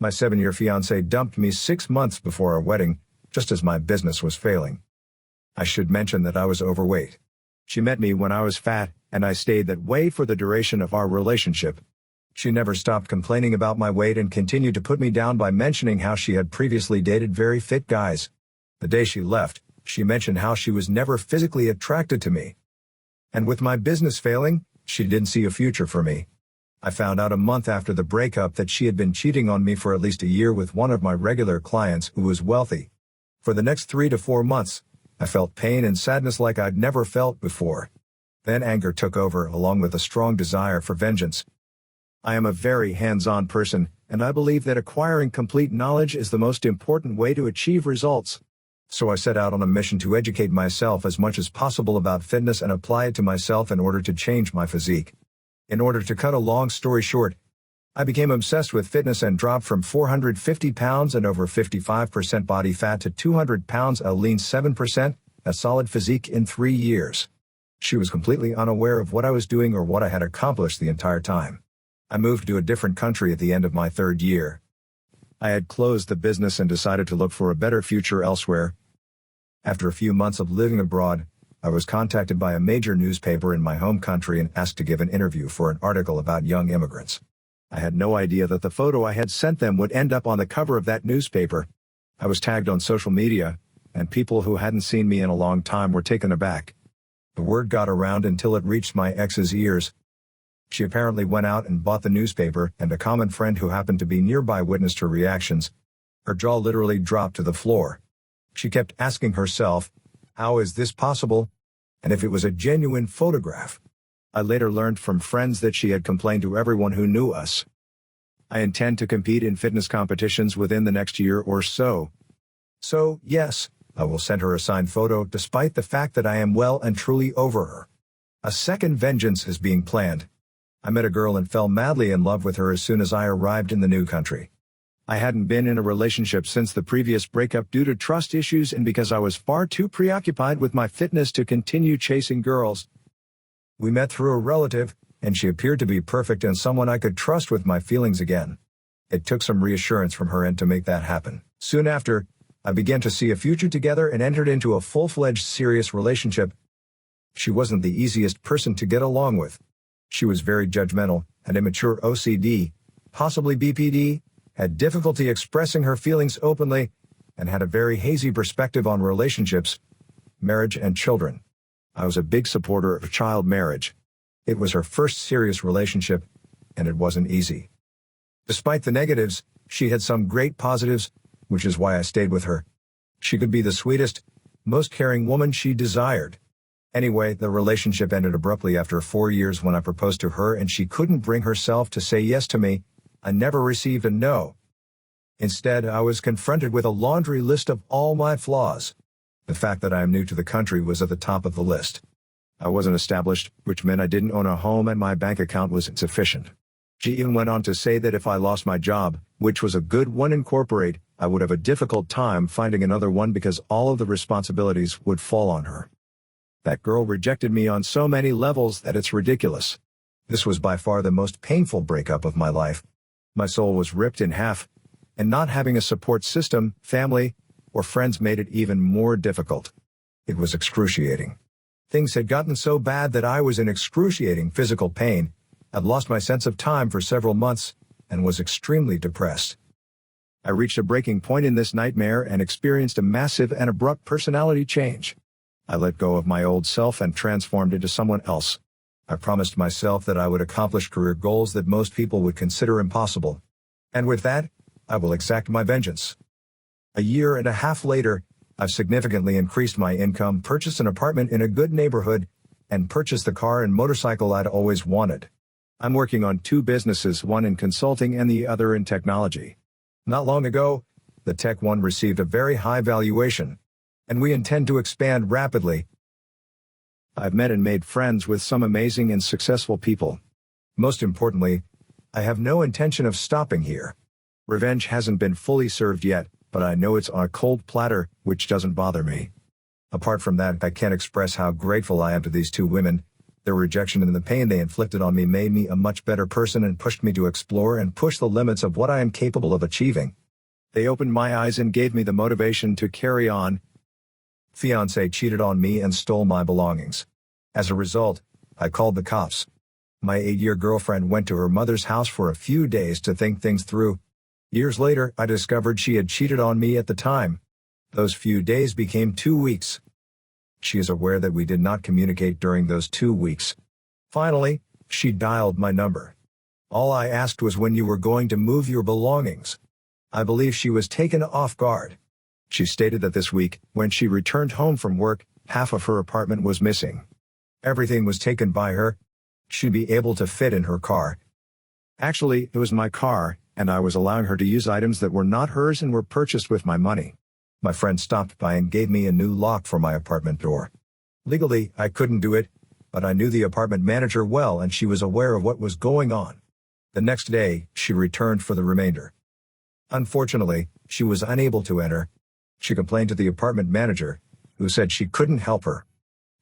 My 7-year fiancée dumped me 6 months before our wedding, just as my business was failing. I should mention that I was overweight. She met me when I was fat, and I stayed that way for the duration of our relationship. She never stopped complaining about my weight and continued to put me down by mentioning how she had previously dated very fit guys. The day she left, she mentioned how she was never physically attracted to me. And with my business failing, she didn't see a future for me. I found out a month after the breakup that she had been cheating on me for at least a year with one of my regular clients who was wealthy. For the next 3 to 4 months, I felt pain and sadness like I'd never felt before. Then anger took over, along with a strong desire for vengeance. I am a very hands-on person, and I believe that acquiring complete knowledge is the most important way to achieve results. So I set out on a mission to educate myself as much as possible about fitness and apply it to myself in order to change my physique. In order to cut a long story short, I became obsessed with fitness and dropped from 450 pounds and over 55% body fat to 200 pounds, a lean 7%, a solid physique in 3 years. She was completely unaware of what I was doing or what I had accomplished the entire time. I moved to a different country at the end of my 3rd year. I had closed the business and decided to look for a better future elsewhere. After a few months of living abroad, I was contacted by a major newspaper in my home country and asked to give an interview for an article about young immigrants. I had no idea that the photo I had sent them would end up on the cover of that newspaper. I was tagged on social media, and people who hadn't seen me in a long time were taken aback. The word got around until it reached my ex's ears. She apparently went out and bought the newspaper, and a common friend who happened to be nearby witnessed her reactions. Her jaw literally dropped to the floor. She kept asking herself, "How is this possible?" and if it was a genuine photograph. I later learned from friends that she had complained to everyone who knew us. I intend to compete in fitness competitions within the next year or so. So, yes, I will send her a signed photo despite the fact that I am well and truly over her. A second vengeance is being planned. I met a girl and fell madly in love with her as soon as I arrived in the new country. I hadn't been in a relationship since the previous breakup due to trust issues and because I was far too preoccupied with my fitness to continue chasing girls. We met through a relative, and she appeared to be perfect and someone I could trust with my feelings again. It took some reassurance from her end to make that happen. Soon after, I began to see a future together and entered into a full-fledged serious relationship. She wasn't the easiest person to get along with. She was very judgmental, had immature OCD, possibly BPD, had difficulty expressing her feelings openly, and had a very hazy perspective on relationships, marriage and children. I was a big supporter of child marriage. It was her first serious relationship, and it wasn't easy. Despite the negatives, she had some great positives, which is why I stayed with her. She could be the sweetest, most caring woman she desired. Anyway, the relationship ended abruptly after 4 years when I proposed to her and she couldn't bring herself to say yes to me. I never received a no. Instead, I was confronted with a laundry list of all my flaws. The fact that I am new to the country was at the top of the list. I wasn't established, which meant I didn't own a home and my bank account was insufficient. She even went on to say that if I lost my job, which was a good one in corporate, I would have a difficult time finding another one because all of the responsibilities would fall on her. That girl rejected me on so many levels that it's ridiculous. This was by far the most painful breakup of my life. My soul was ripped in half, and not having a support system, family, or friends made it even more difficult. It was excruciating. Things had gotten so bad that I was in excruciating physical pain, had lost my sense of time for several months, and was extremely depressed. I reached a breaking point in this nightmare and experienced a massive and abrupt personality change. I let go of my old self and transformed into someone else. I promised myself that I would accomplish career goals that most people would consider impossible. And with that, I will exact my vengeance. A year and a half later, I've significantly increased my income, purchased an apartment in a good neighborhood, and purchased the car and motorcycle I'd always wanted. I'm working on 2 businesses, one in consulting and the other in technology. Not long ago, the tech one received a very high valuation, and we intend to expand rapidly. I've met and made friends with some amazing and successful people. Most importantly, I have no intention of stopping here. Revenge hasn't been fully served yet, but I know it's on a cold platter, which doesn't bother me. Apart from that, I can't express how grateful I am to these 2 women. Their rejection and the pain they inflicted on me made me a much better person and pushed me to explore and push the limits of what I am capable of achieving. They opened my eyes and gave me the motivation to carry on. Fiancé cheated on me and stole my belongings. As a result, I called the cops. My 8-year girlfriend went to her mother's house for a few days to think things through. Years later, I discovered she had cheated on me at the time. Those few days became 2 weeks. She is aware that we did not communicate during those 2 weeks. Finally, she dialed my number. All I asked was when you were going to move your belongings. I believe she was taken off guard. She stated that this week, when she returned home from work, half of her apartment was missing. Everything was taken by her. She'd be able to fit in her car. Actually, it was my car, and I was allowing her to use items that were not hers and were purchased with my money. My friend stopped by and gave me a new lock for my apartment door. Legally, I couldn't do it, but I knew the apartment manager well and she was aware of what was going on. The next day, she returned for the remainder. Unfortunately, she was unable to enter. She complained to the apartment manager, who said she couldn't help her.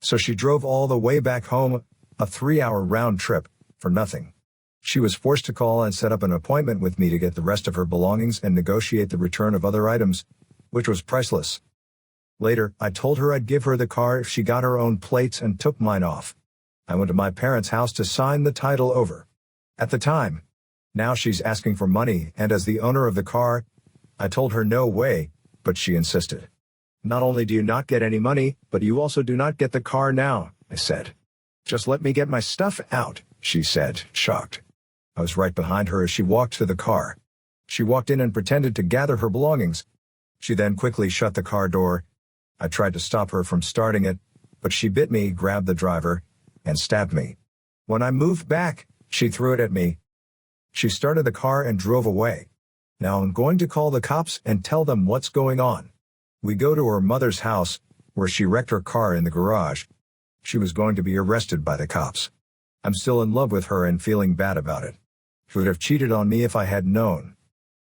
So she drove all the way back home, a 3-hour round trip, for nothing. She was forced to call and set up an appointment with me to get the rest of her belongings and negotiate the return of other items, which was priceless. Later, I told her I'd give her the car if she got her own plates and took mine off. I went to my parents' house to sign the title over. At the time. Now she's asking for money, and as the owner of the car, I told her no way, but she insisted. Not only do you not get any money, but you also do not get the car now, I said. Just let me get my stuff out, she said, shocked. I was right behind her as she walked to the car. She walked in and pretended to gather her belongings. She then quickly shut the car door. I tried to stop her from starting it, but she bit me, grabbed the driver, and stabbed me. When I moved back, she threw it at me. She started the car and drove away. Now I'm going to call the cops and tell them what's going on. We go to her mother's house, where she wrecked her car in the garage. She was going to be arrested by the cops. I'm still in love with her and feeling bad about it. She would have cheated on me if I had known.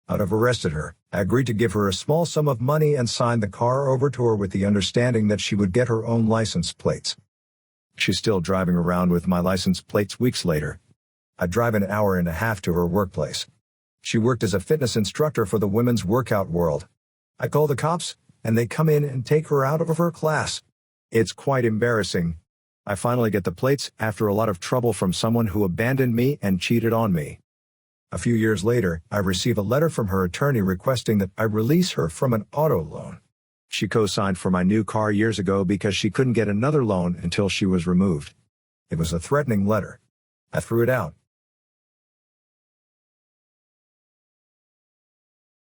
I'd have arrested her. I agreed to give her a small sum of money and signed the car over to her with the understanding that she would get her own license plates. She's still driving around with my license plates weeks later. I drive an hour and a half to her workplace. She worked as a fitness instructor for the women's workout world. I call the cops, and they come in and take her out of her class. It's quite embarrassing. I finally get the plates after a lot of trouble from someone who abandoned me and cheated on me. A few years later, I receive a letter from her attorney requesting that I release her from an auto loan. She co-signed for my new car years ago because she couldn't get another loan until she was removed. It was a threatening letter. I threw it out.